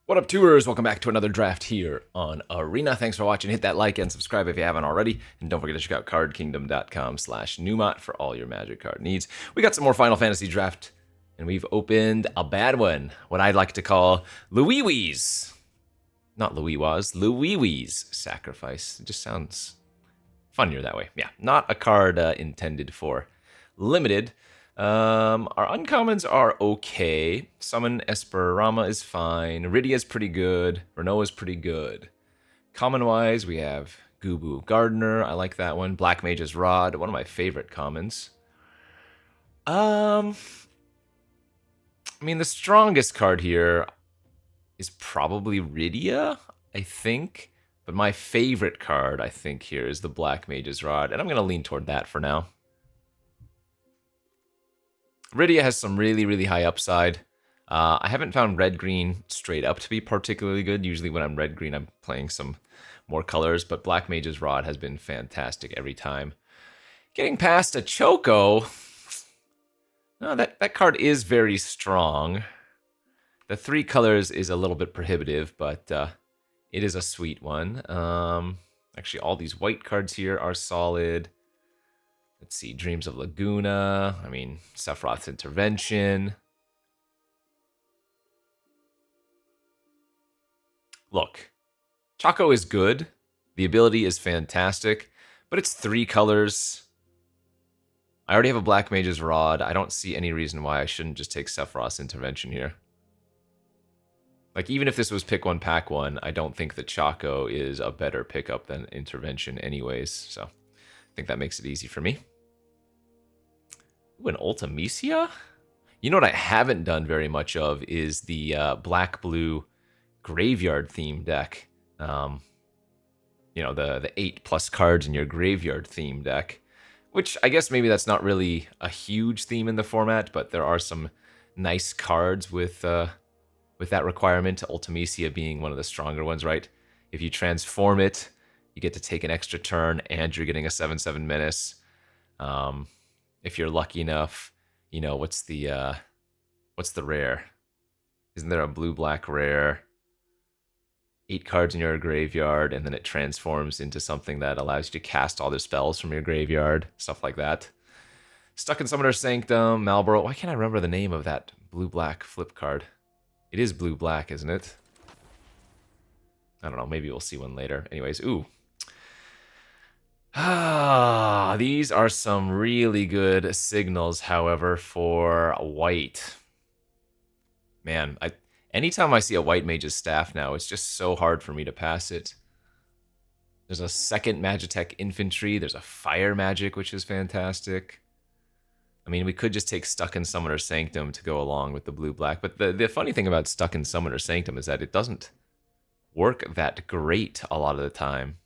What up, tours? Welcome back to another draft here on Arena. Thanks for watching. Hit that like and subscribe if you haven't already. And don't forget to check out cardkingdom.com/Numot for all your Magic card needs. We got some more Final Fantasy draft, and we've opened a bad one. What I'd like to call Louiwi's. Not Louiwa's, Louiwi's Sacrifice. It just sounds funnier that way. Yeah, not a card intended for limited. Our uncommons are okay. Summon Esperama is fine. Iridia's pretty good. Renoa's pretty good. Common-wise, we have Gubu Gardener. I like that one. Black Mage's Rod, one of my favorite commons. I mean, the strongest card here is probably Rydia, I think. But my favorite card, I think, here is the Black Mage's Rod, and I'm going to lean toward that for now. Rydia has some really, really high upside. I haven't found red-green straight up to be particularly good. Usually when I'm red-green, I'm playing some more colors, but Black Mage's Rod has been fantastic every time. Getting past a Choco, that card is very strong. The 3 colors is a little bit prohibitive, but it is a sweet one. Actually, all these white cards here are solid. Let's see, Dreams of Laguna. I mean, Sephiroth's Intervention. Look, Choco is good. The ability is fantastic, but it's 3 colors. I already have a Black Mage's Rod. I don't see any reason why I shouldn't just take Sephiroth's Intervention here. Like, even if this was pick 1, pack 1, I don't think that Choco is a better pickup than Intervention anyways, so I think that makes it easy for me. Ooh, an Ultimecia? You know what I haven't done very much of is the black-blue graveyard theme deck. You know, the 8+ cards in your graveyard theme deck, which I guess maybe that's not really a huge theme in the format, but there are some nice cards with that requirement, Ultimecia being one of the stronger ones, right? If you transform it, you get to take an extra turn, and you're getting a 7/7 menace. If you're lucky enough, you know, what's the rare? Isn't there a blue-black rare? 8 cards in your graveyard, and then it transforms into something that allows you to cast all the spells from your graveyard, stuff like that. Stuck in Summoner's Sanctum, Malboro. Why can't I remember the name of that blue-black flip card? It is blue-black, isn't it? I don't know, maybe we'll see one later. Anyways, ooh. These are some really good signals, however, for white. Man, anytime I see a white mage's staff now, it's just so hard for me to pass it. There's a second Magitech Infantry. There's a Fire Magic, which is fantastic. I mean, we could just take Stuck in Summoner's Sanctum to go along with the blue-black, but the funny thing about Stuck in Summoner's Sanctum is that it doesn't work that great a lot of the time.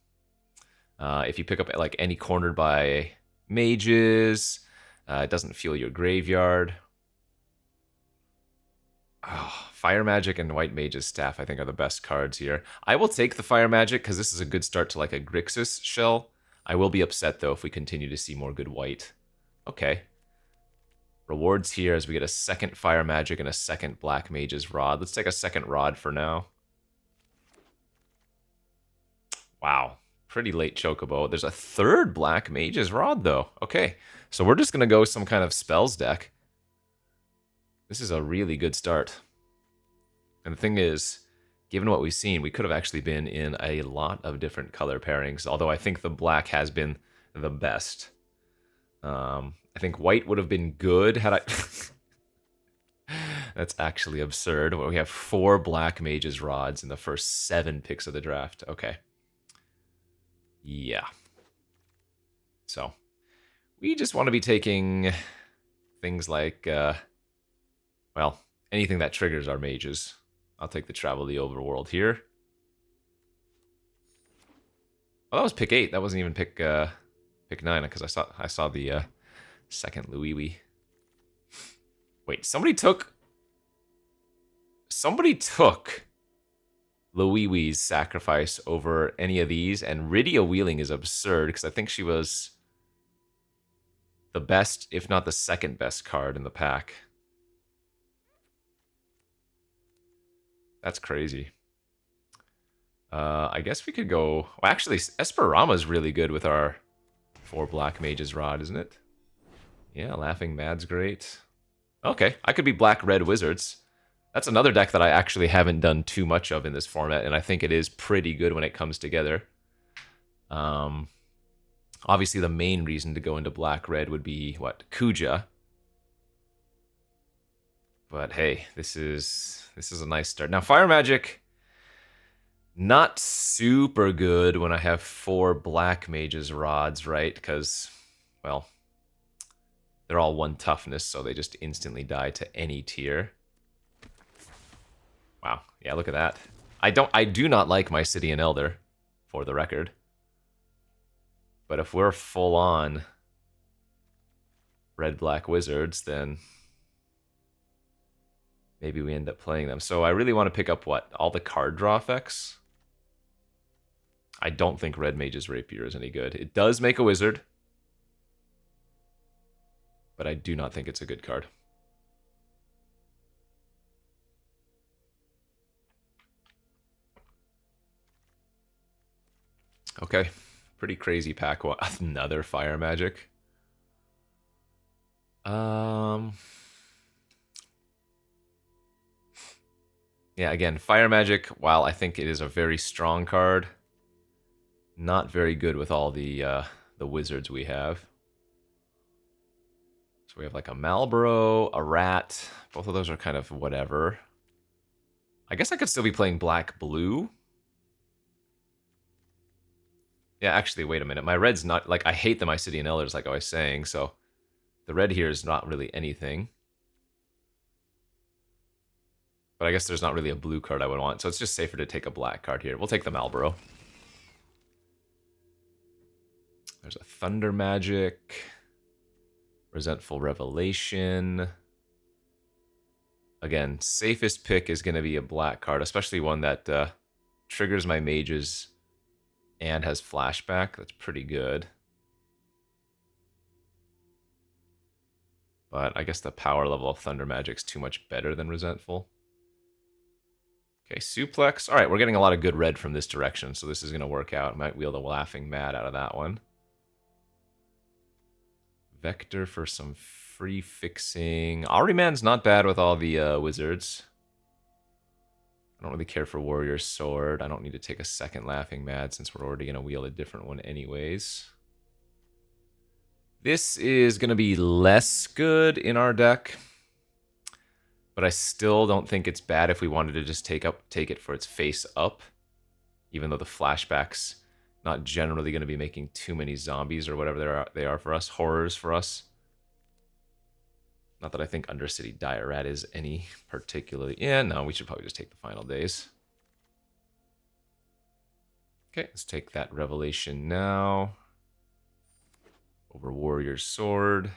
If you pick up like any cornered by mages, it doesn't fuel your graveyard. Oh, Fire Magic and White Mage's Staff, I think, are the best cards here. I will take the Fire Magic because this is a good start to like a Grixis shell. I will be upset though if we continue to see more good white. Okay. Rewards here as we get a second Fire Magic and a second Black Mage's Rod. Let's take a second Rod for now. Wow. Pretty late Chocobo. There's a third Black Mage's Rod, though. Okay, so we're just going to go some kind of spells deck. This is a really good start. And the thing is, given what we've seen, we could have actually been in a lot of different color pairings, although I think the black has been the best. I think white would have been good had I... That's actually absurd. We have 4 Black Mage's Rods in the first 7 picks of the draft. Okay. Yeah. So, we just want to be taking things like, well, anything that triggers our mages. I'll take the Travel the Overworld here. Well, that was pick 8. That wasn't even pick 9 because I saw the second Louiwi. Wait, somebody took Louiwi's Sacrifice over any of these, and Rydia Wheeling is absurd because I think she was the best, if not the second best card in the pack. That's crazy. I guess we could go... Well, actually, Esperama's really good with our 4 Black Mage's Rod, isn't it? Yeah, Laughing Mad's great. Okay, I could be Black-Red Wizards. That's another deck that I actually haven't done too much of in this format, and I think it is pretty good when it comes together. Obviously, the main reason to go into Black-Red would be, what, Kuja. But hey, this is a nice start. Now, Fire Magic, not super good when I have 4 Black Mage's Rods, right? Because, well, they're all 1 toughness, so they just instantly die to any tier. Wow, yeah, look at that. I do not like my City and Elder, for the record. But if we're full on red-black wizards, then maybe we end up playing them. So I really want to pick up, what, all the card draw effects? I don't think Red Mage's Rapier is any good. It does make a wizard, but I do not think it's a good card. Okay, pretty crazy pack. Another Fire Magic. Yeah, again, Fire Magic, while I think it is a very strong card, not very good with all the wizards we have. So we have like a Malboro, a Rat. Both of those are kind of whatever. I guess I could still be playing black-blue. Yeah, actually, wait a minute. My red's not, like, I hate the My City and Elders, like I was saying, so the red here is not really anything. But I guess there's not really a blue card I would want, so it's just safer to take a black card here. We'll take the Malboro. There's a Thunder Magic. Resentful Revelation. Again, safest pick is going to be a black card, especially one that triggers my mages and has flashback. That's pretty good. But I guess the power level of Thunder Magic's too much better than Resentful. Okay, Suplex. All right, we're getting a lot of good red from this direction, so this is going to work out. Might wield a Laughing Mad out of that one. Vector for some free fixing. Ahriman's not bad with all the wizards. I don't really care for Warrior's Sword. I don't need to take a second Laughing Mad since we're already going to wield a different one anyways. This is going to be less good in our deck, but I still don't think it's bad if we wanted to just take it for its face up, even though the flashback's not generally going to be making too many zombies or whatever they are for us, horrors for us. Not that I think Undercity Dire Rat is any particularly... Yeah, no, we should probably just take the Final Days. Okay, let's take that Revelation now. Over Warrior's Sword.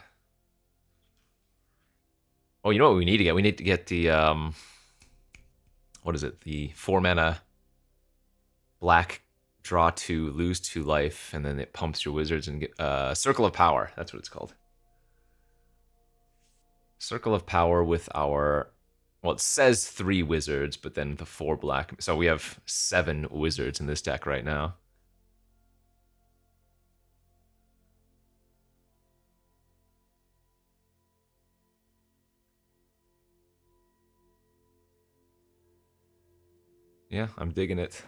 Oh, you know what we need to get? We need to get the... what is it? The 4-mana black draw 2, lose 2 life, and then it pumps your wizards and get... Circle of Power. That's what it's called. Circle of Power with our... Well, it says 3 wizards, but then the 4 black... So we have 7 wizards in this deck right now. Yeah, I'm digging it.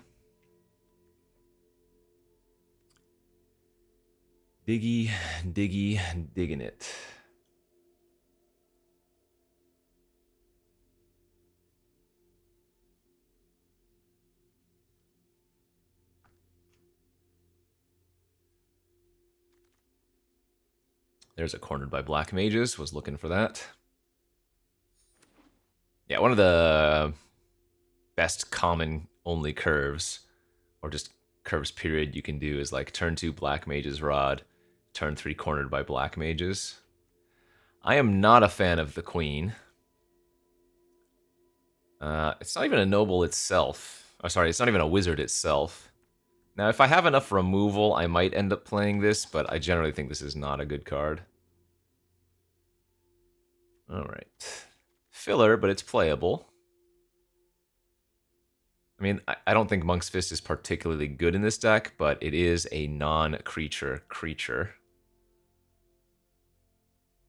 Diggy, digging it. There's a Cornered by Black Mages. Was looking for that. Yeah, one of the best common only curves, or just curves period, you can do is like turn 2 Black Mage's Rod, turn 3 Cornered by Black Mages. I am not a fan of the Queen. It's not even a noble itself. Oh, sorry, it's not even a wizard itself. Now, if I have enough removal, I might end up playing this, but I generally think this is not a good card. Alright. Filler, but it's playable. mean, I don't think Monk's Fist is particularly good in this deck, but it is a non-creature creature.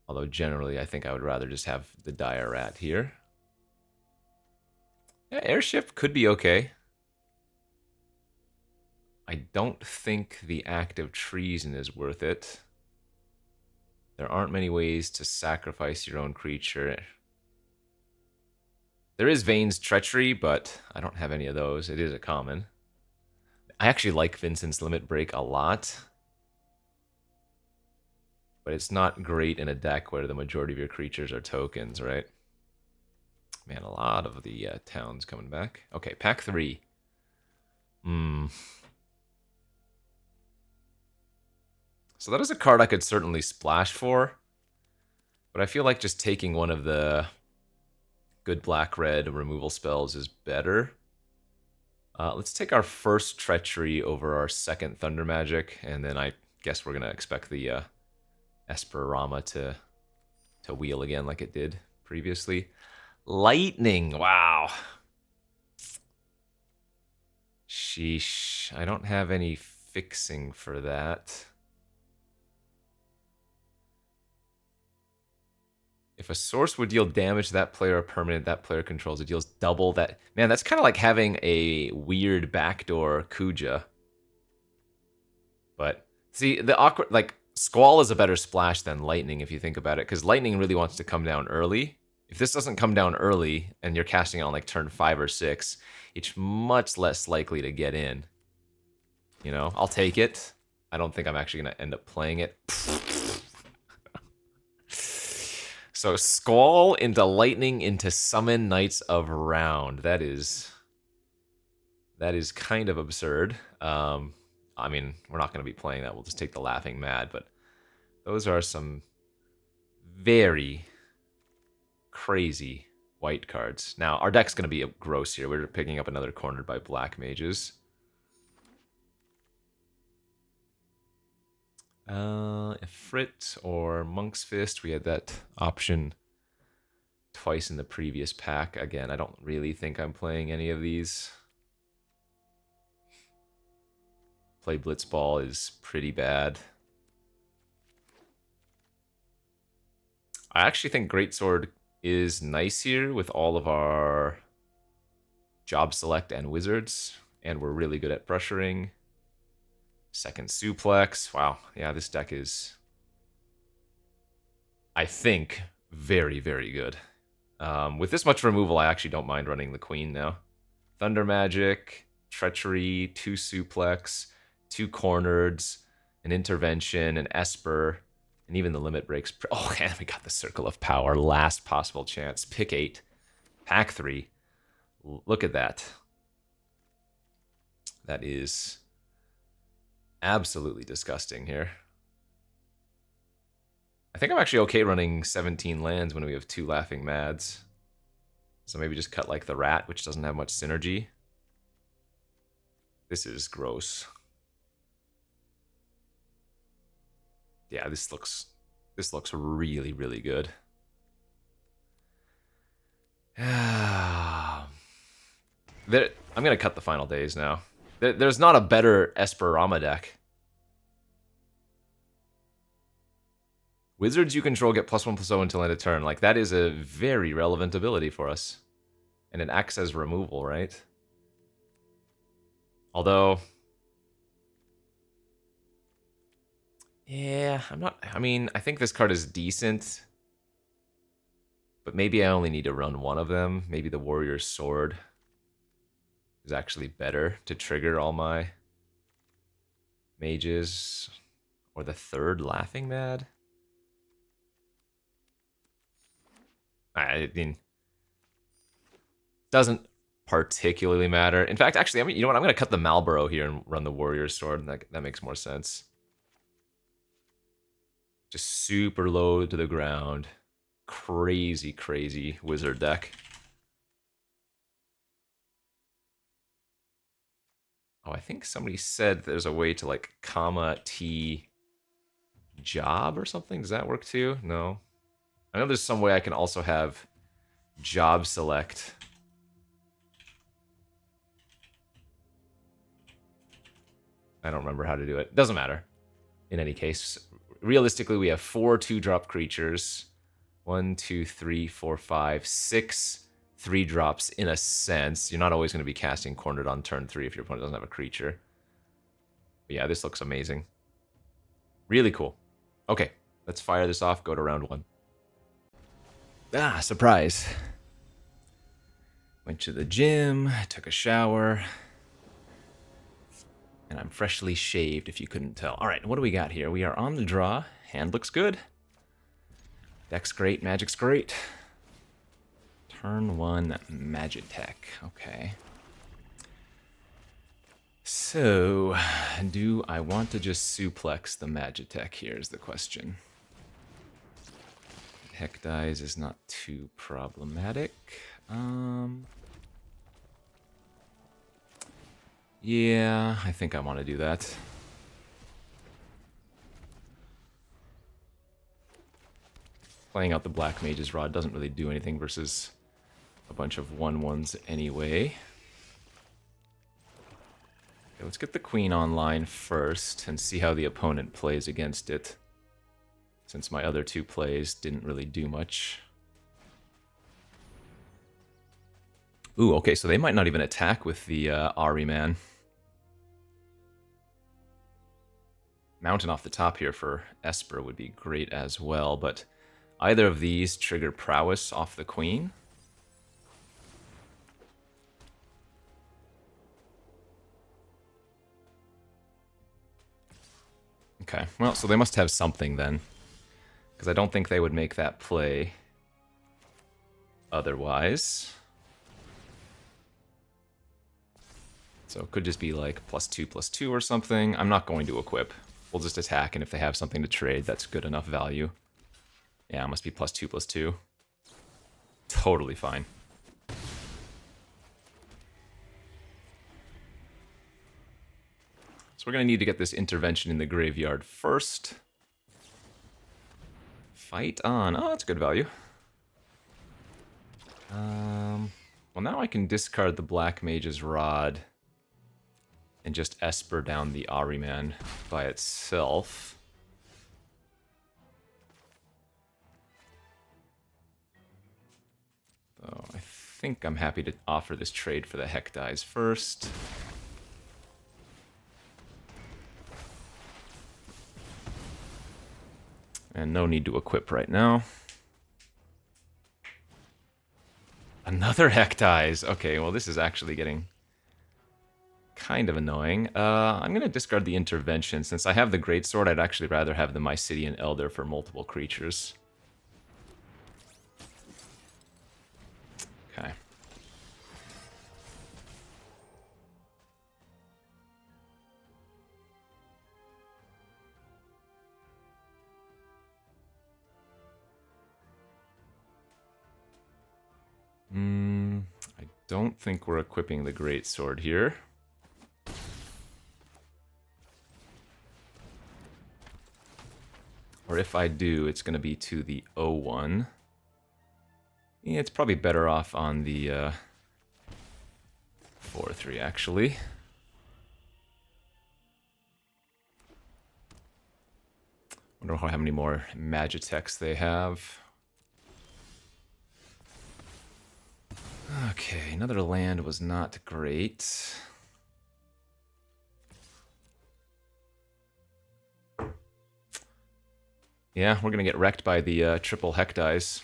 Although generally, I think I would rather just have the Dire Rat here. Yeah, Airship could be okay. I don't think the Act of Treason is worth it. There aren't many ways to sacrifice your own creature. There is Vane's Treachery, but I don't have any of those. It is a common. I actually like Vincent's Limit Break a lot, but it's not great in a deck where the majority of your creatures are tokens, right? Man, a lot of the towns coming back. Okay, pack 3. So that is a card I could certainly splash for, but I feel like just taking one of the good black-red removal spells is better. Let's take our first Treachery over our second Thunder Magic, and then I guess we're going to expect the Esperama to wheel again like it did previously. Lightning, wow. Sheesh, I don't have any fixing for that. If a source would deal damage to that player or permanent that player controls, it deals double that. Man, that's kind of like having a weird backdoor Kuja. But see, the awkward, like, Squall is a better splash than Lightning if you think about it, because Lightning really wants to come down early. If this doesn't come down early and you're casting it on like turn 5 or 6, it's much less likely to get in. You know, I'll take it. I don't think I'm actually going to end up playing it. So Squall into Lightning into Summon Knights of Round. That is kind of absurd. I mean, we're not going to be playing that. We'll just take the Laughing Mad, but those are some very crazy white cards. Now, our deck's going to be gross here. We're picking up another Cornered by Black Mages. Ifrit or Monk's Fist, we had that option twice in the previous pack. Again, I don't really think I'm playing any of these. Play Blitzball is pretty bad. I actually think Greatsword is nice here with all of our Job Select and Wizards, and we're really good at pressuring. Second Suplex. Wow, yeah, this deck is, I think, very, very good. With this much removal, I actually don't mind running the Queen now. Thunder Magic, Treachery, 2 Suplex, 2 Cornereds, an Intervention, an Esper, and even the Limit Breaks. Oh, and we got the Circle of Power. Last possible chance. Pick 8. Pack 3. Look at that. That is absolutely disgusting here. I think I'm actually okay running 17 lands when we have 2 Laughing Mads. So maybe just cut like the Rat, which doesn't have much synergy. This is gross. Yeah, this looks really, really good. I'm gonna cut the Final Days now. There's not a better Esperama deck. Wizards you control get +1/+0 until end of turn. Like, that is a very relevant ability for us. And it acts as removal, right? Although, yeah, I mean, I think this card is decent. But maybe I only need to run one of them. Maybe the Warrior's Sword is actually better to trigger all my mages. Or the third Laughing Mad. I mean, doesn't particularly matter. In fact, actually, I mean, you know what? I'm going to cut the Marlboro here and run the Warrior's Sword. That makes more sense. Just super low to the ground. Crazy, crazy wizard deck. Oh, I think somebody said there's a way to, like, comma T job or something. Does that work too? No. I know there's some way I can also have job select I don't remember how to do it. Doesn't matter. In any case, realistically, we have 4 2-drop creatures. 1, 2, 3, 4, 5, 6 3-drops in a sense. You're not always going to be casting Cornered on turn 3 if your opponent doesn't have a creature. But yeah, this looks amazing. Really cool. Okay, let's fire this off, go to round 1. Ah, surprise. Went to the gym, took a shower, and I'm freshly shaved if you couldn't tell. All right, what do we got here? We are on the draw. Hand looks good. Deck's great, Magic's great. Turn 1 Magitech. Okay. So, do I want to just suplex the Magitech here is the question. Heck dies is not too problematic. Yeah, I think I want to do that. Playing out the Black Mage's Rod doesn't really do anything versus a bunch of 1/1s anyway. Okay, let's get the Queen online first and see how the opponent plays against it, since my other 2 plays didn't really do much. Ooh, okay, so they might not even attack with the Ahriman. Mountain off the top here for Esper would be great as well, but either of these trigger Prowess off the Queen. Okay, well, so they must have something then, because I don't think they would make that play otherwise. So it could just be like +2/+2 or something. I'm not going to equip. We'll just attack, and if they have something to trade, that's good enough value. Yeah, it must be +2/+2. Totally fine. So we're going to need to get this intervention in the graveyard first. Fight on. Oh, that's good value. Well, now I can discard the Black Mage's Rod and just Esper down the Ahriman by itself. So I think I'm happy to offer this trade for the Heck Dies first. And no need to equip right now. Another Heck Dies. Okay, well this is actually getting kind of annoying. I'm going to discard the intervention. Since I have the Greatsword, I'd actually rather have the Mysidian Elder for multiple creatures. Okay. I don't think we're equipping the Greatsword here. Or if I do, it's going to be to the 0-1. Yeah, it's probably better off on the 4-3, actually. Wonder how many more Magitechs they have. Okay, another land was not great. Yeah, we're going to get wrecked by the triple Heck Dies.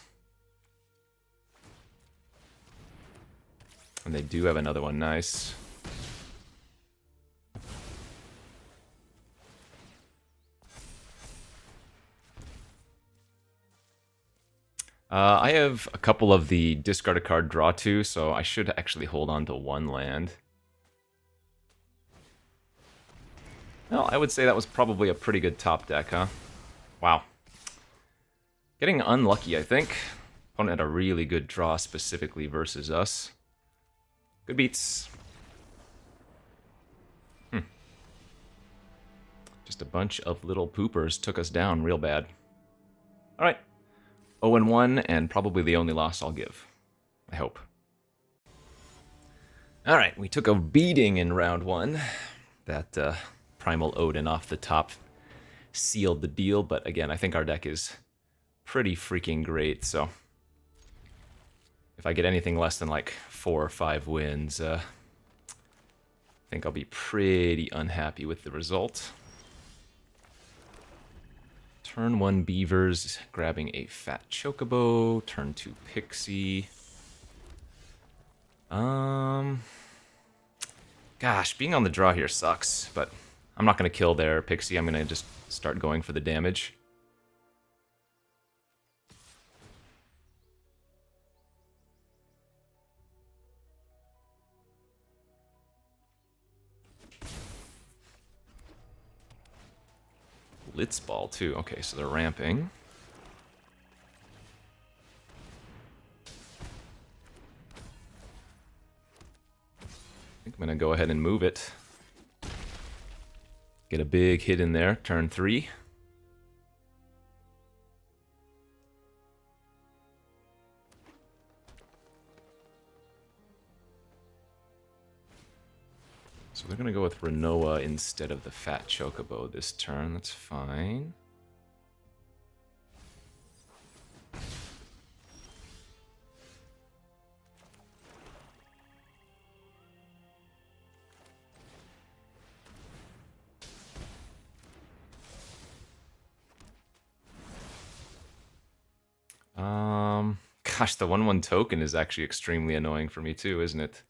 And they do have another one, nice. I have a couple of the discard a card, draw 2, so I should actually hold on to 1 land. Well, I would say that was probably a pretty good top deck, huh? Wow. Getting unlucky, I think. Opponent had a really good draw specifically versus us. Good beats. Just a bunch of little poopers took us down real bad. Alright. 0-1, and probably the only loss I'll give. I hope. Alright, we took a beating in round 1. That Primal Odin off the top sealed the deal, but again, I think our deck is pretty freaking great, so if I get anything less than like 4 or 5 wins, I think I'll be pretty unhappy with the result. Turn 1 Beavers, grabbing a Fat Chocobo. Turn 2 Pixie. Gosh, being on the draw here sucks, but I'm not going to kill their Pixie. I'm going to just start going for the damage. Blitzball, too. Okay, so they're ramping. I think I'm going to go ahead and move it. Get a big hit in there, turn 3. So they're going to go with Renoa instead of the Fat Chocobo this turn. That's fine. Gosh, the 1/1 token is actually extremely annoying for me too, isn't it?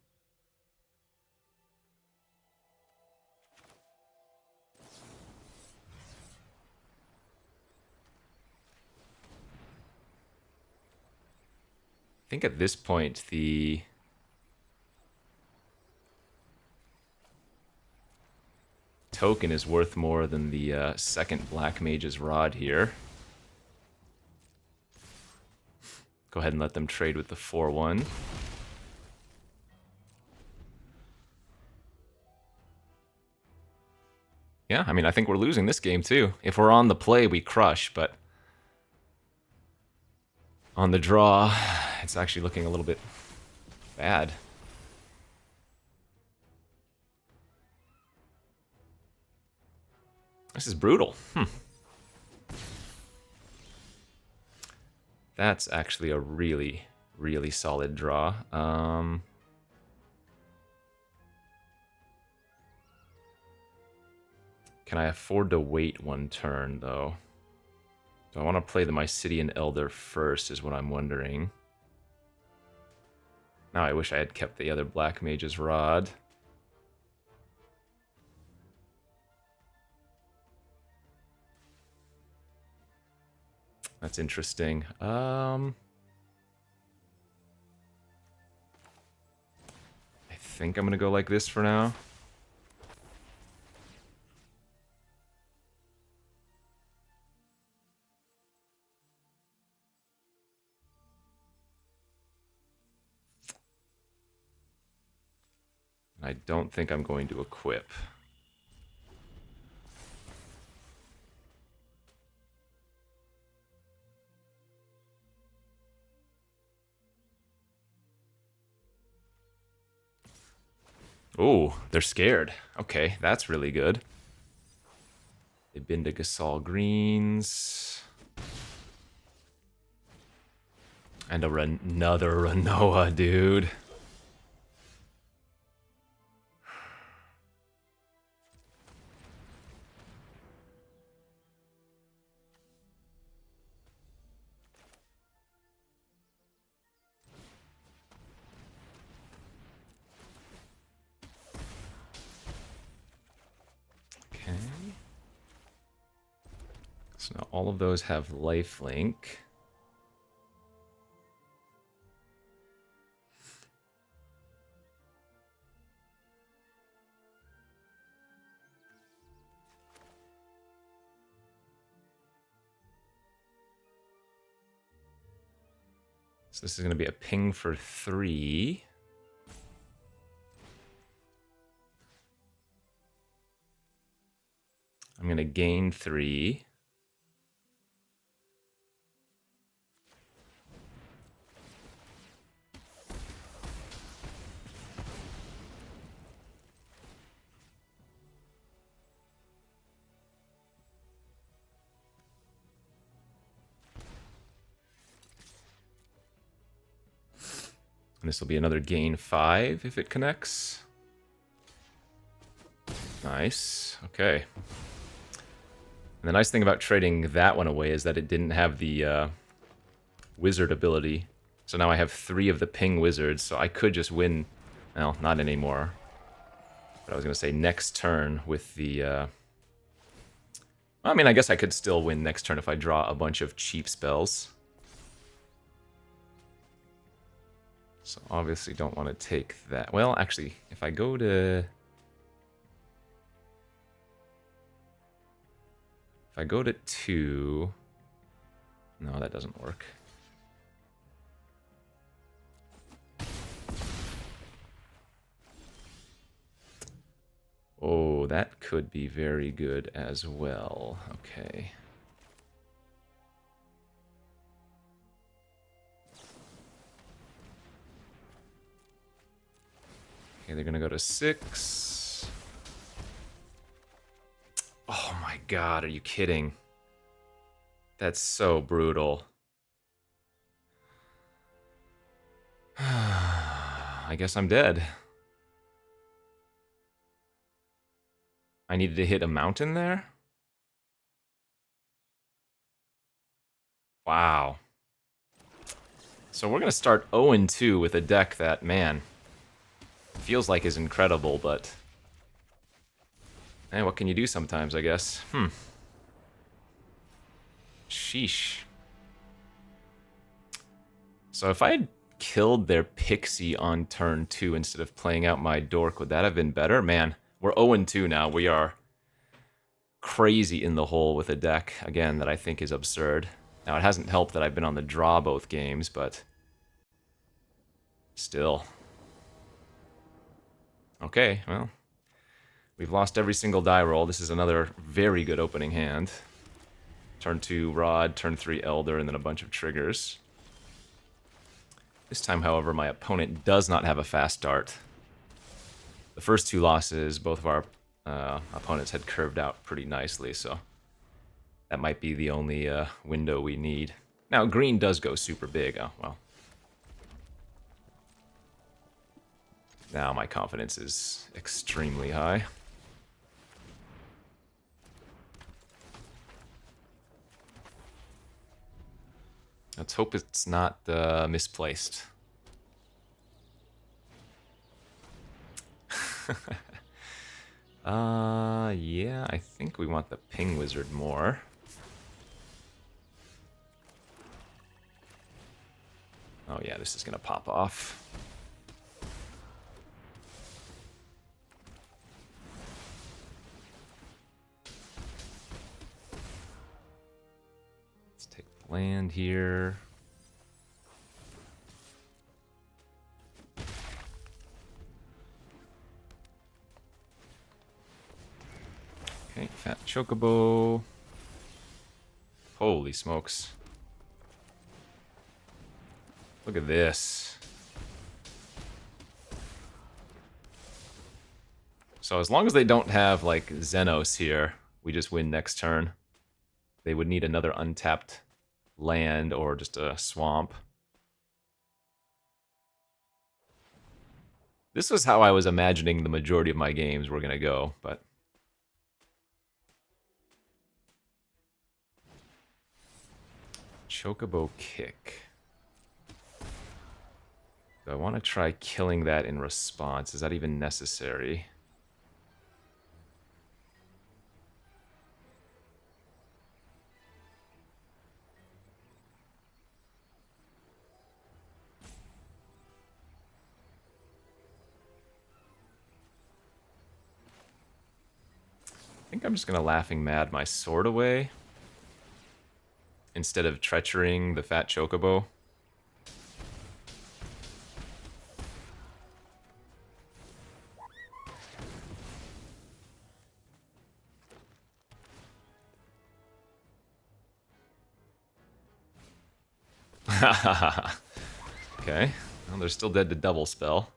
I think at this point the token is worth more than the second Black Mage's Rod here. Go ahead and let them trade with the 4/1. Yeah, I mean, I think we're losing this game too. If we're on the play, we crush, but on the draw, it's actually looking a little bit bad. This is brutal. That's actually a really, really solid draw. Can I afford to wait 1 turn, though? Do I want to play the Mysidian Elder first, is what I'm wondering. Now I wish I had kept the other Black Mage's Rod. That's interesting. I think I'm going to go like this for now. I don't think I'm going to equip. Ooh, they're scared. Okay, that's really good. They've been to Gasol Greens. And another Renoa, dude. Okay. So now all of those have lifelink. So this is going to be a ping for 3. I'm going to gain 3. And this will be another gain 5 if it connects. Nice. Okay. And the nice thing about trading that one away is that it didn't have the wizard ability. So now I have 3 of the ping wizards, so I could just win. Well, not anymore. But I was going to say next turn with the... I mean, I guess I could still win next turn if I draw a bunch of cheap spells. So obviously don't want to take that. Well, actually, if I go to... If I go to 2... No, that doesn't work. Oh, that could be very good as well. Okay. Okay, they're gonna go to 6. Oh my god, are you kidding? That's so brutal. I guess I'm dead. I needed to hit a mountain there? Wow. So we're gonna start 0-2 with a deck that, man, feels like is incredible, but... what can you do sometimes, I guess? Sheesh. So if I had killed their Pixie on turn 2 instead of playing out my Dork, would that have been better? Man, we're 0-2 now. We are crazy in the hole with a deck, again, that I think is absurd. Now, it hasn't helped that I've been on the draw both games, but... still. Okay, well... we've lost every single die roll. This is another very good opening hand. Turn 2 Rod, turn 3 Elder, and then a bunch of triggers. This time, however, my opponent does not have a fast start. The first 2 losses, both of our opponents had curved out pretty nicely, so that might be the only window we need. Now, green does go super big. Oh, well. Now my confidence is extremely high. Let's hope it's not misplaced. Yeah, I think we want the ping wizard more. Oh yeah, this is gonna pop off. Let's take the land here. Okay, fat chocobo. Holy smokes. Look at this. So as long as they don't have, like, Xenos here, we just win next turn. They would need another untapped land or just a swamp. This was how I was imagining the majority of my games were going to go, but... Chocobo kick. Do I want to try killing that in response? Is that even necessary? I think I'm just going to Laughing Mad my sword away instead of treacherying the fat chocobo. Okay, well, they're still dead to double spell.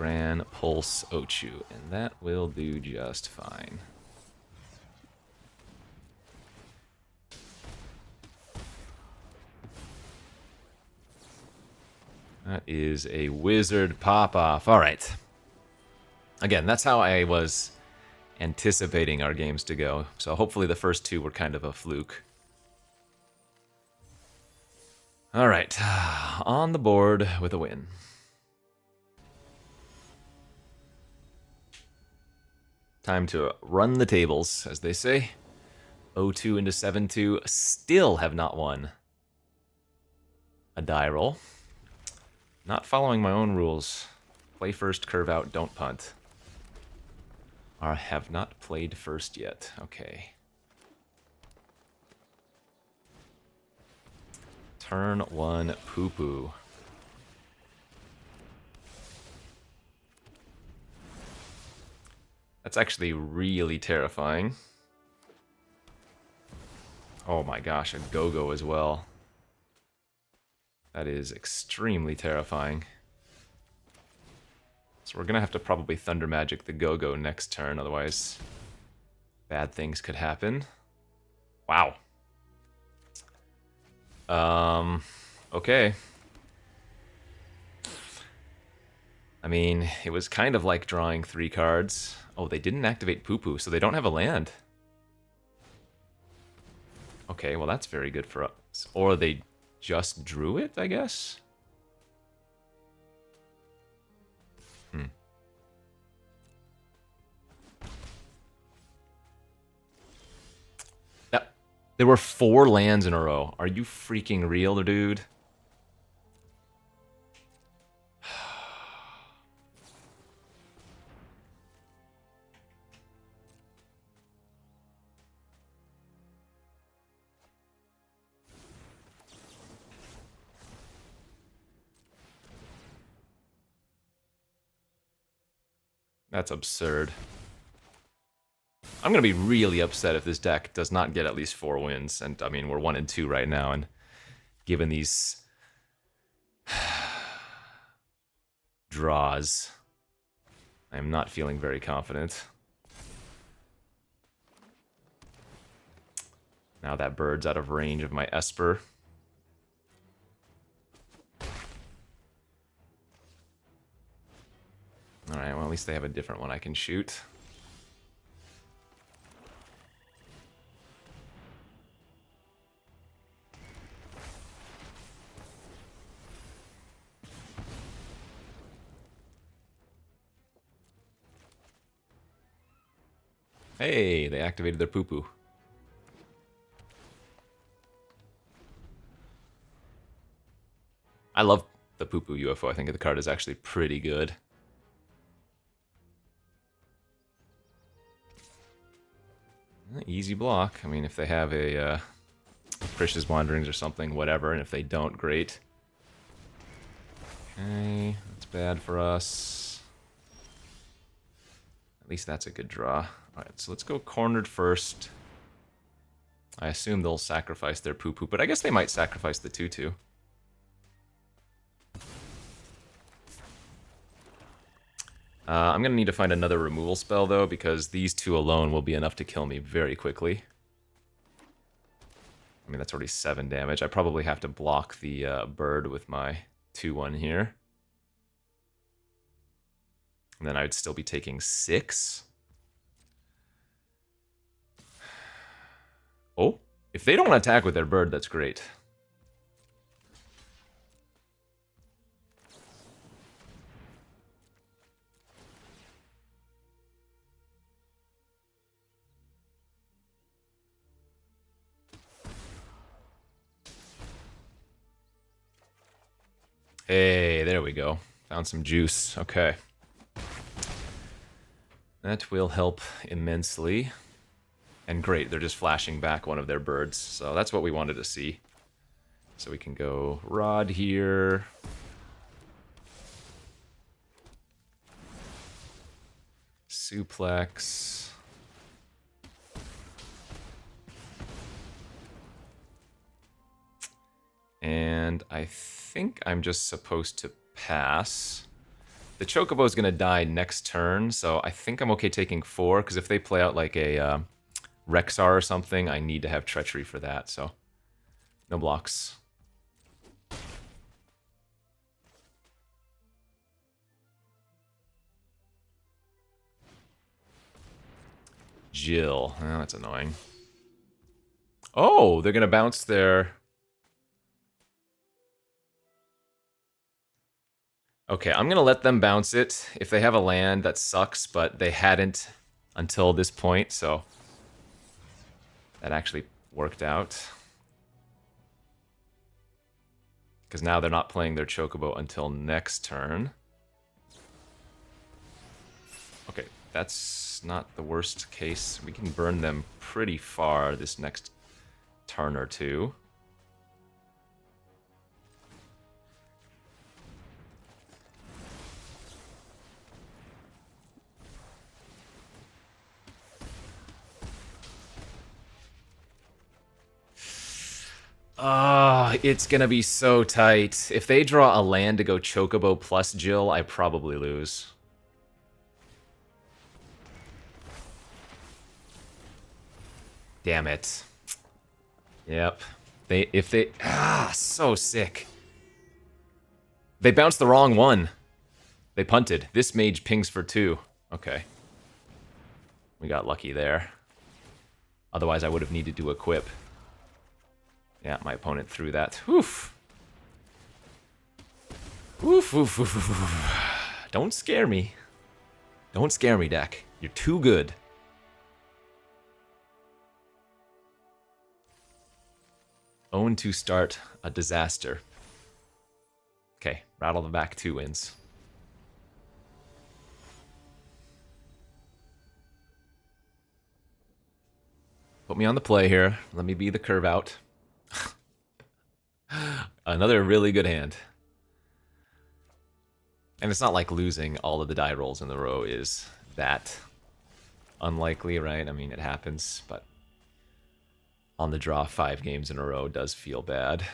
Gran Pulse Ochu, and that will do just fine. That is a wizard pop-off. All right. Again, that's how I was anticipating our games to go. So hopefully the first two were kind of a fluke. All right. On the board with a win. Time to run the tables, as they say. 0-2 into 7-2. Still have not won a die roll. Not following my own rules. Play first, curve out, don't punt. Or have not played first yet. Okay. Turn 1, poo-poo. That's actually really terrifying. Oh my gosh, a go-go as well. That is extremely terrifying. So we're gonna have to probably Thunder Magic the go-go next turn, otherwise bad things could happen. Wow. Okay. I mean, it was kind of like drawing 3 cards. Oh, they didn't activate Poo-Poo, so they don't have a land. Okay, well that's very good for us. Or they just drew it, I guess? That, there were 4 lands in a row. Are you freaking real, dude? That's absurd. I'm going to be really upset if this deck does not get at least 4 wins. And, I mean, we're 1-2 right now. And given these draws, I am not feeling very confident. Now that bird's out of range of my Esper. Alright, well, at least they have a different one I can shoot. Hey, they activated their poo-poo. I love the poo-poo UFO. I think the card is actually pretty good. Easy block. I mean, if they have a Krish's Wanderings or something, whatever, and if they don't, great. Okay, that's bad for us. At least that's a good draw. Alright, so let's go cornered first. I assume they'll sacrifice their poo-poo, but I guess they might sacrifice the 2-2. I'm going to need to find another removal spell, though, because these 2 alone will be enough to kill me very quickly. I mean, that's already 7 damage. I probably have to block the bird with my 2-1 here. And then I would still be taking 6. Oh, if they don't attack with their bird, that's great. Hey, there we go. Found some juice. Okay. That will help immensely. And great, they're just flashing back one of their birds. So that's what we wanted to see. So we can go Rod here. Suplex. And I think I'm just supposed to pass. The Chocobo is going to die next turn, so I think I'm okay taking 4, because if they play out like a Rexar or something, I need to have Treachery for that, so no blocks. Jill. Oh, that's annoying. Oh, they're going to bounce their... Okay, I'm going to let them bounce it. If they have a land, that sucks, but they hadn't until this point, so that actually worked out. Because now they're not playing their Chocobo until next turn. Okay, that's not the worst case. We can burn them pretty far this next turn or two. It's gonna be so tight. If they draw a land to go Chocobo plus Jill, I probably lose. Damn it. Yep. So sick. They bounced the wrong one. They punted. This mage pings for 2. Okay. We got lucky there. Otherwise, I would have needed to equip. Yeah, my opponent threw that. Oof. Oof, oof, oof, oof, oof. Don't scare me. Don't scare me, deck. You're too good. Own to start a disaster. Okay, rattle the back 2 wins. Put me on the play here. Let me be the curve out. Another really good hand. And it's not like losing all of the die rolls in the row is that unlikely, right? I mean, it happens, but on the draw 5 games in a row does feel bad.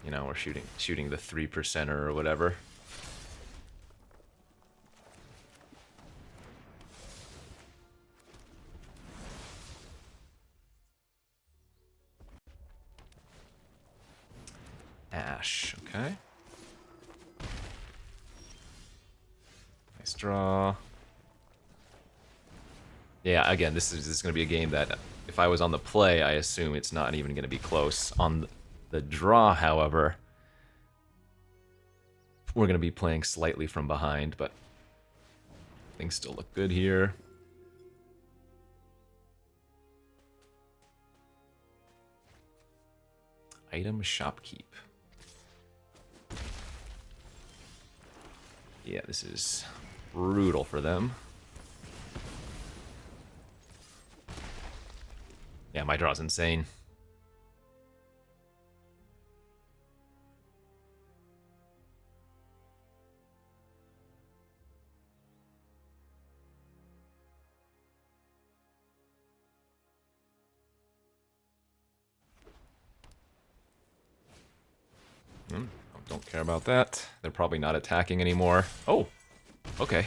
You know, we're shooting the 3%er or whatever. Ash, okay. Nice draw. Yeah, again, this is going to be a game that if I was on the play, I assume it's not even going to be close. On the draw, however, we're going to be playing slightly from behind, but things still look good here. Item shopkeep. Yeah, this is brutal for them. Yeah, my draw's insane. Don't care about that. They're probably not attacking anymore. Oh, okay.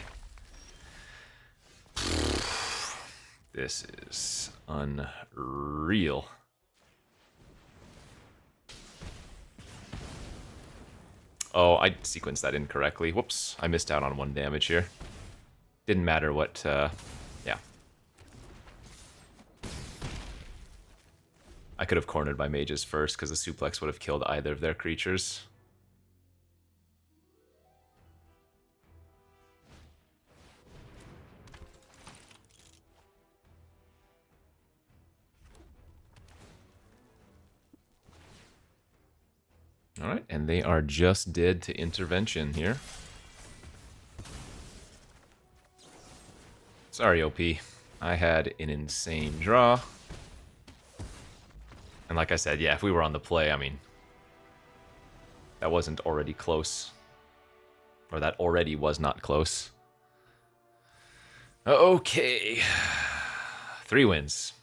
This is unreal. Oh, I sequenced that incorrectly. Whoops, I missed out on 1 damage here. Didn't matter what, yeah. I could have cornered my mages first, because the suplex would have killed either of their creatures. Alright, and they are just dead to intervention here. Sorry, OP. I had an insane draw. And like I said, yeah, if we were on the play, I mean, that wasn't already close. Or that already was not close. Okay. 3 wins.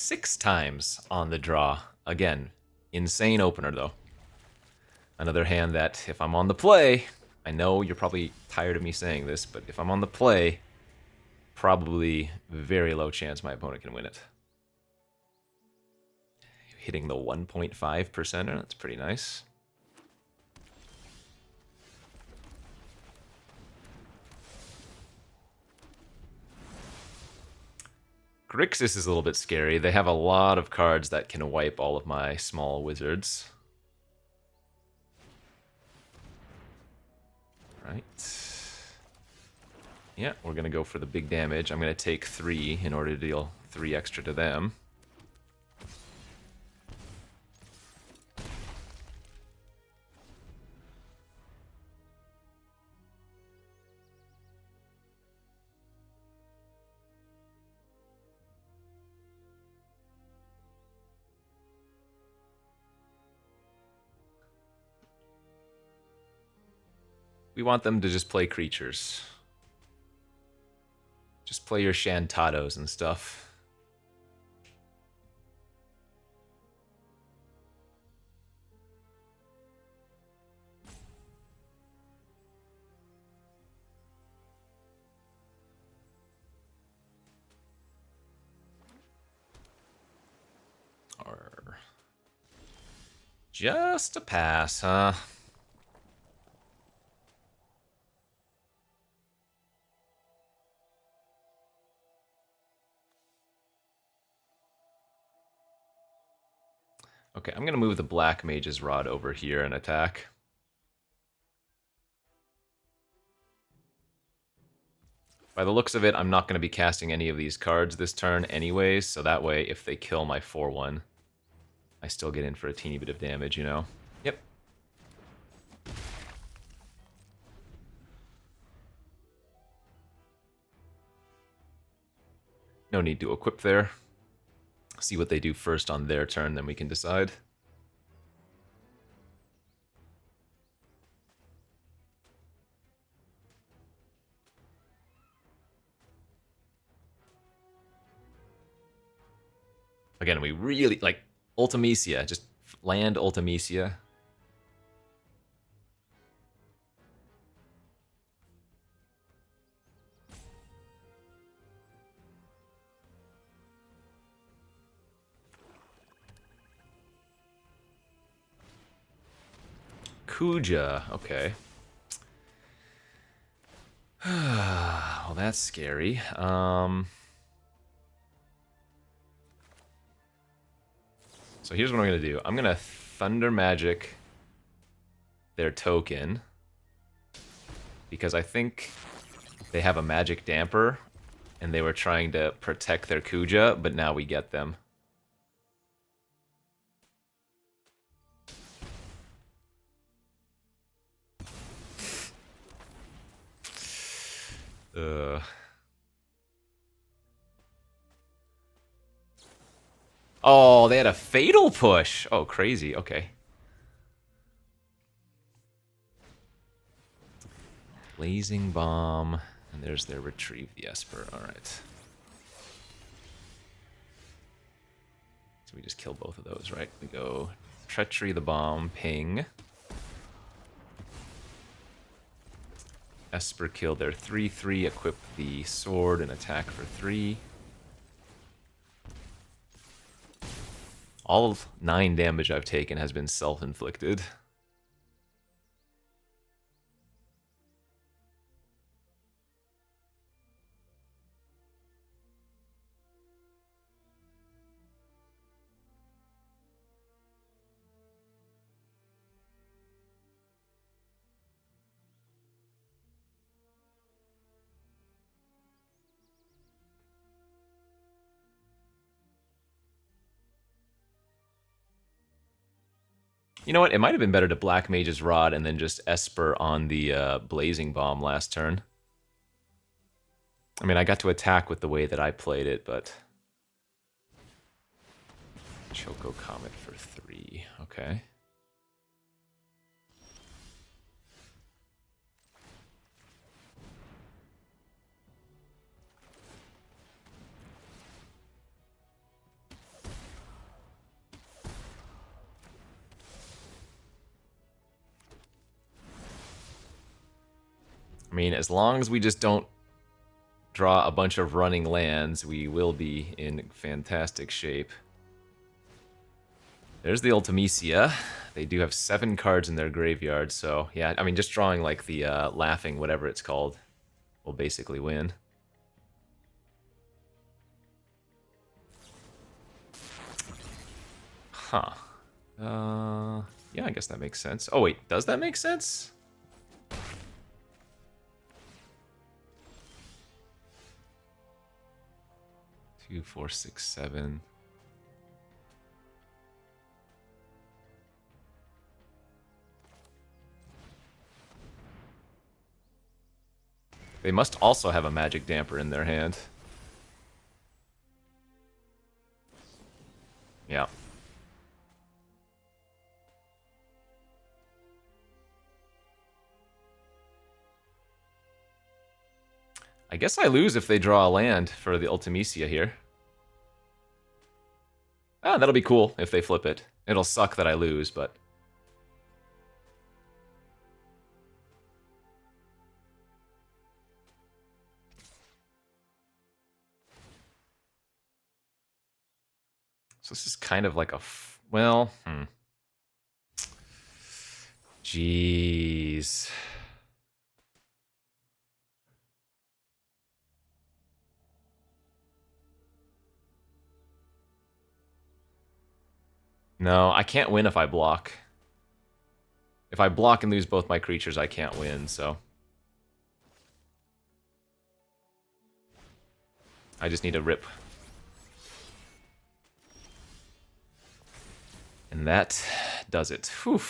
6 times on the draw. Again, insane opener, though. Another hand that, if I'm on the play, I know you're probably tired of me saying this, but if I'm on the play, probably very low chance my opponent can win it. Hitting the 1.5%, that's pretty nice. Grixis is a little bit scary. They have a lot of cards that can wipe all of my small wizards. Right. Yeah, we're going to go for the big damage. I'm going to take 3 in order to deal 3 extra to them. We want them to just play creatures. Just play your Shantados and stuff. Or just a pass, huh? Okay, I'm going to move the Black Mage's Rod over here and attack. By the looks of it, I'm not going to be casting any of these cards this turn anyways, so that way, if they kill my 4/1, I still get in for a teeny bit of damage, you know? Yep. No need to equip there. See what they do first on their turn, then we can decide. Again, we really, like, Ultimecia, just land Ultimecia. Kuja, okay. Well, that's scary. So here's what I'm going to do. I'm going to Thunder Magic their token, because I think they have a magic damper, and they were trying to protect their Kuja, but now we get them. Oh, they had a Fatal Push. Oh, crazy. Okay. Blazing Bomb. And there's their Retrieve the Esper. Alright. So we just kill both of those, right? We go Treachery the Bomb, ping. Esper kill their 3/3, equip the sword and attack for 3. All of 9 damage I've taken has been self-inflicted. You know what? It might have been better to Black Mage's Rod and then just Esper on the Blazing Bomb last turn. I mean, I got to attack with the way that I played it, but... Choco Comet for 3. Okay. I mean, as long as we just don't draw a bunch of running lands, we will be in fantastic shape. There's the Ultimecia. They do have 7 cards in their graveyard, so yeah, I mean, just drawing like the Laughing, whatever it's called, will basically win. Huh. Yeah, I guess that makes sense. Oh wait, does that make sense? Two, 4, 6, 7. They must also have a magic damper in their hand. Yeah. I guess I lose if they draw a land for the Ultimecia here. Ah, that'll be cool if they flip it. It'll suck that I lose, but... So this is kind of like a... well, Jeez. No, I can't win if I block. If I block and lose both my creatures, I can't win, so... I just need to rip. And that does it. Whew.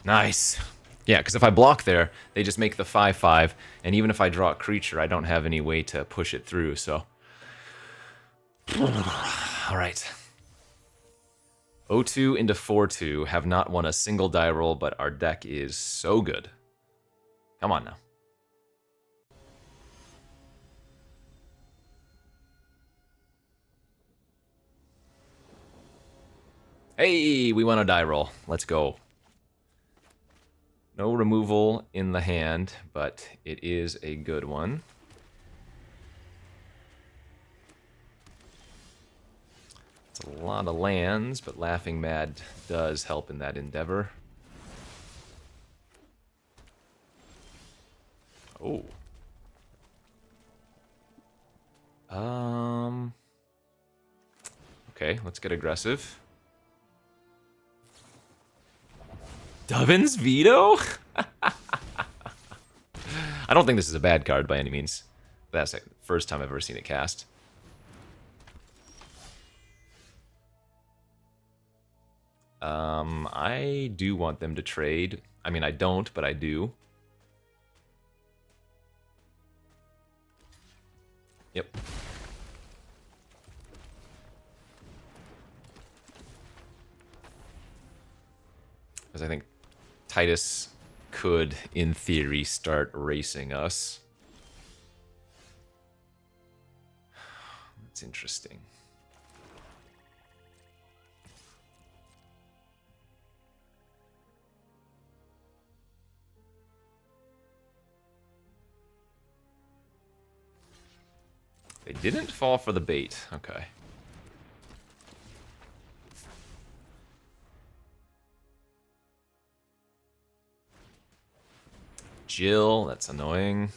Nice. Yeah, because if I block there, they just make the 5/5, and even if I draw a creature, I don't have any way to push it through, so... Alright. 0-2 into 4-2, have not won a single die roll, but our deck is so good. Come on now. Hey, we won a die roll. Let's go. No removal in the hand, but it is a good one. It's a lot of lands, but Laughing Mad does help in that endeavor. Oh. Okay, let's get aggressive. Dovin's Veto? I don't think this is a bad card by any means. That's the first time I've ever seen it cast. I do want them to trade. I mean, I don't, but I do. Yep. Because I think Titus could, in theory, start racing us. That's interesting. They didn't fall for the bait. Okay. Jill, that's annoying.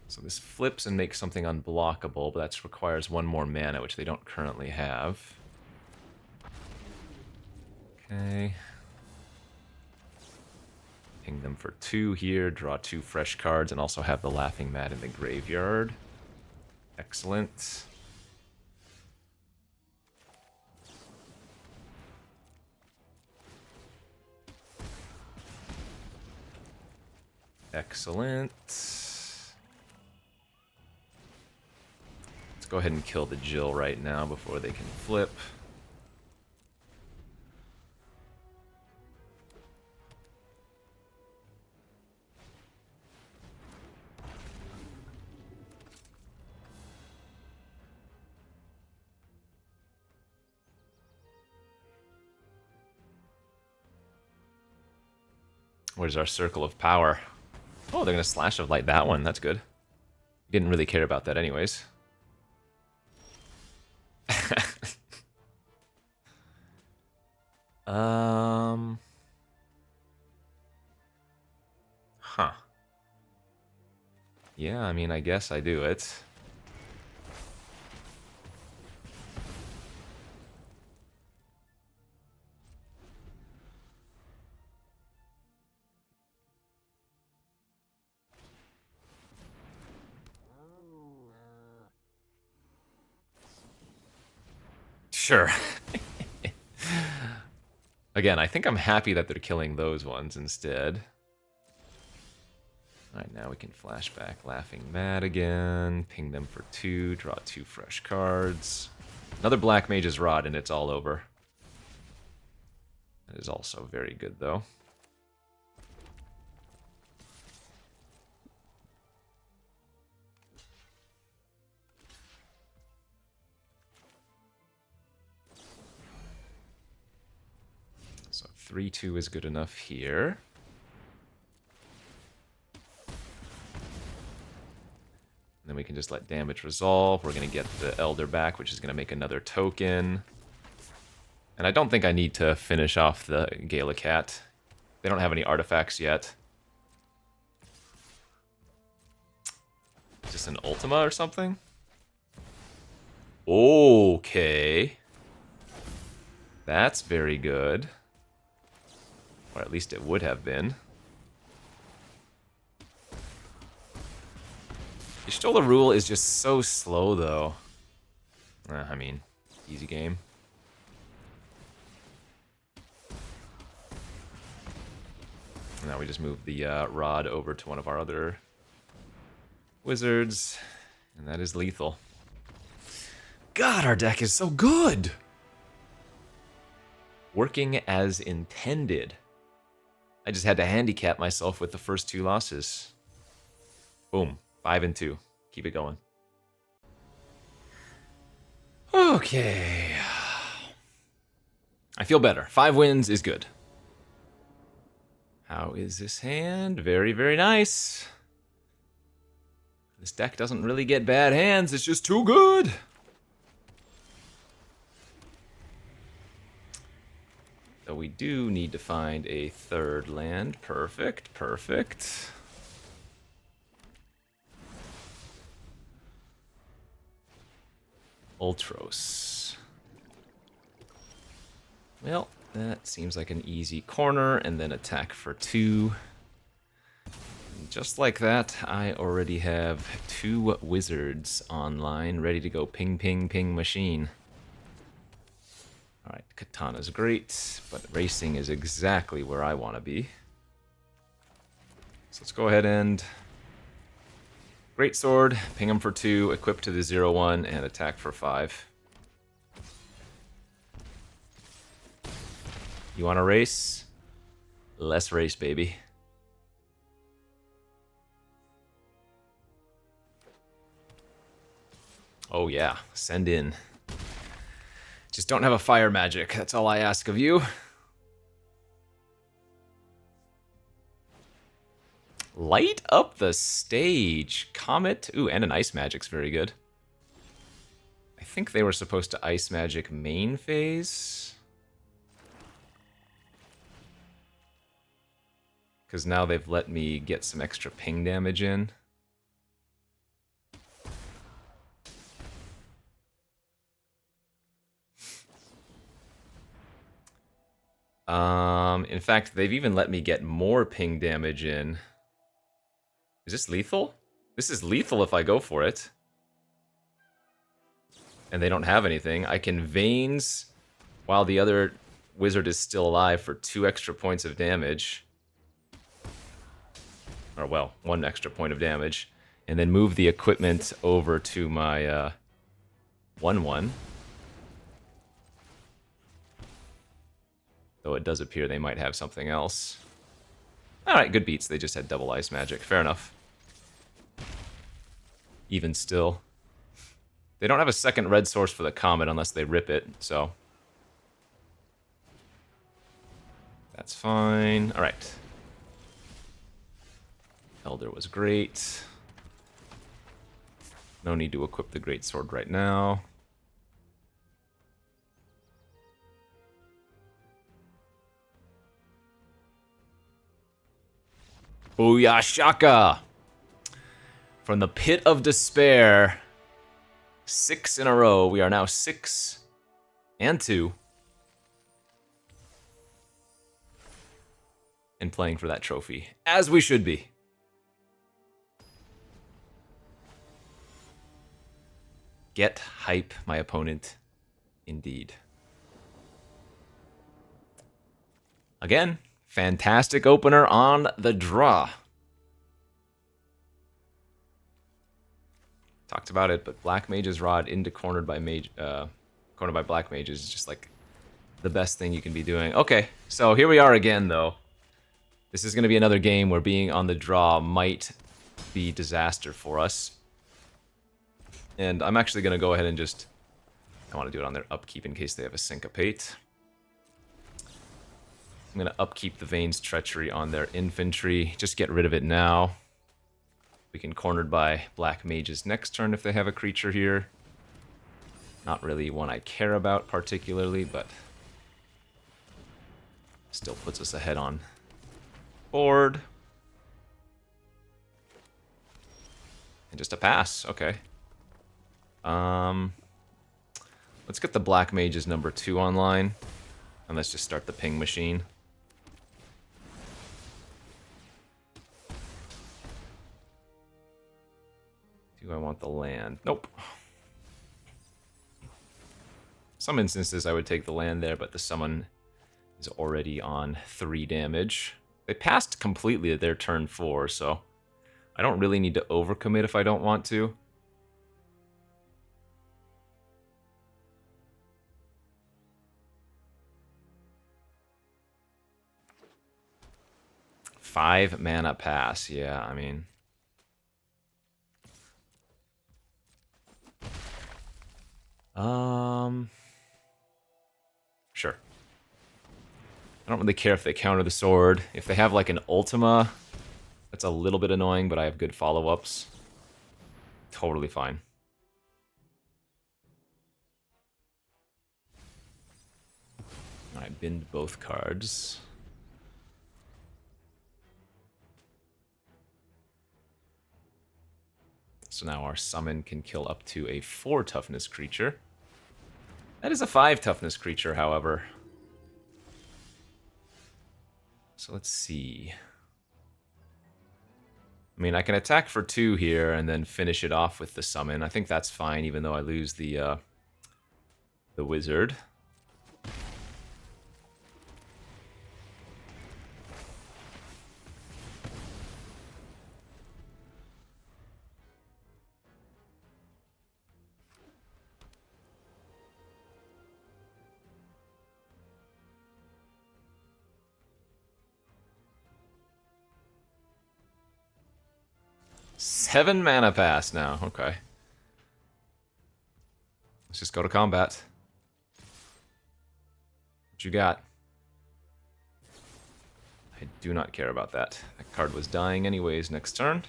So this flips and makes something unblockable, but that requires 1 more mana, which they don't currently have. Okay. Ping them for 2 here, draw 2 fresh cards, and also have the Laughing Mad in the graveyard. Excellent. Excellent. Let's go ahead and kill the Jill right now before they can flip. Where's our circle of power? Oh, they're going to Slash of Light that one. That's good. Didn't really care about that anyways. Huh. Yeah, I mean, I guess I do it. Sure. Again, I think I'm happy that they're killing those ones instead. Alright, now we can flashback Laughing Mad again, ping them for 2, draw 2 fresh cards. Another Black Mage's Rod and it's all over. That is also very good though. So 3-2 is good enough here. And then we can just let damage resolve. We're going to get the Elder back, which is going to make another token. And I don't think I need to finish off the Galacat. They don't have any artifacts yet. Is this an Ultima or something? Okay. That's very good. Or at least it would have been. Y'shtola Rule is just so slow, though. I mean, easy game. Now we just move the rod over to one of our other wizards, and that is lethal. God, our deck is so good! Working as intended. I just had to handicap myself with the first 2 losses. Boom. 5-2. Keep it going. Okay. I feel better. 5 wins is good. How is this hand? Very, very nice. This deck doesn't really get bad hands. It's just too good. So we do need to find a 3rd land. Perfect, perfect. Ultros. Well, that seems like an easy corner, and then attack for 2. And just like that, I already have 2 wizards online, ready to go ping, ping, ping machine. Alright, Katana's great, but racing is exactly where I want to be. So let's go ahead and Great Sword, ping him for 2, equip to the 0/1, and attack for 5. You want to race? Let's race, baby. Oh yeah, send in. Just don't have a fire magic, that's all I ask of you. Light up the stage. Comet. Ooh, and an ice magic's very good. I think they were supposed to ice magic main phase. Because now they've let me get some extra ping damage in. In fact, they've even let me get more ping damage in. Is this lethal? This is lethal if I go for it. And they don't have anything. I can Veins while the other wizard is still alive for 2 extra points of damage. Or, well, 1 extra point of damage. And then move the equipment over to my 1/1. Though it does appear they might have something else. Alright, good beats. They just had double ice magic. Fair enough. Even still. They don't have a second red source for the Comet unless they rip it, so. That's fine. Alright. Elder was great. No need to equip the Greatsword right now. Booyah Shaka! From the pit of despair. 6 in a row. We are now 6 and 2. And playing for that trophy. As we should be. Get hype, my opponent. Indeed. Again, fantastic opener on the draw. Talked about it, but Black Mage's Rod into cornered by Black Mages is just like the best thing you can be doing. Okay, so here we are again, though. This is going to be another game where being on the draw might be disaster for us. And I'm actually going to go ahead and just... I want to do it on their upkeep in case they have a Syncopate. I'm going to upkeep the Vane's Treachery on their infantry. Just get rid of it now. We can cornered by Black Mages next turn if they have a creature here. Not really one I care about particularly, but... still puts us ahead on board. And just a pass, okay. Let's get the Black Mage's number 2 online. And let's just start the ping machine. Do I want the land? Nope. Some instances I would take the land there, but the summon is already on 3 damage. They passed completely at their turn 4, so I don't really need to overcommit if I don't want to. Five mana pass, yeah, I mean... Sure. I don't really care if they counter the sword. If they have like an Ultima, that's a little bit annoying, but I have good follow-ups. Totally fine. Alright, bind both cards. So now our summon can kill up to a 4 toughness creature. That is a 5 toughness creature, however. So let's see. I mean, I can attack for 2 here and then finish it off with the summon. I think that's fine, even though I lose the wizard. Seven mana pass now, okay. Let's just go to combat. What you got? I do not care about that. That card was dying anyways next turn.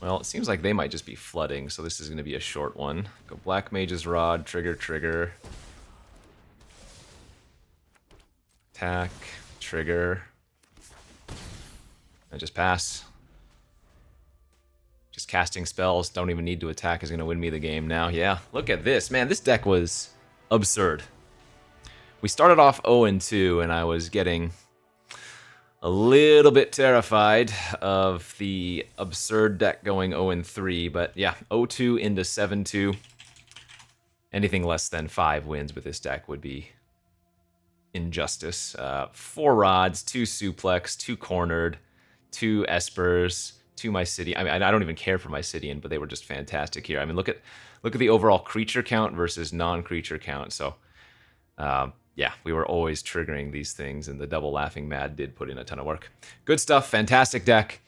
Well, it seems like they might just be flooding, so this is going to be a short one. Go Black Mage's Rod, trigger, trigger. Attack, trigger. I just pass. Just casting spells, don't even need to attack, is going to win me the game now. Yeah, look at this. Man, this deck was absurd. We started off 0-2, and I was getting a little bit terrified of the absurd deck going 0-3, but yeah, 0-2 into 7-2. Anything less than 5 wins with this deck would be injustice. 4 rods, 2 suplex, 2 cornered, 2 espers, 2 Mycelium. I mean, I don't even care for Mycelium, but they were just fantastic here. I mean, look at the overall creature count versus non-creature count. So, yeah, we were always triggering these things, and the double Laughing Mad did put in a ton of work. Good stuff, fantastic deck.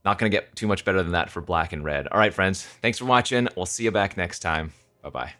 Not going to get too much better than that for black and red. All right, friends, thanks for watching. We'll see you back next time. Bye-bye.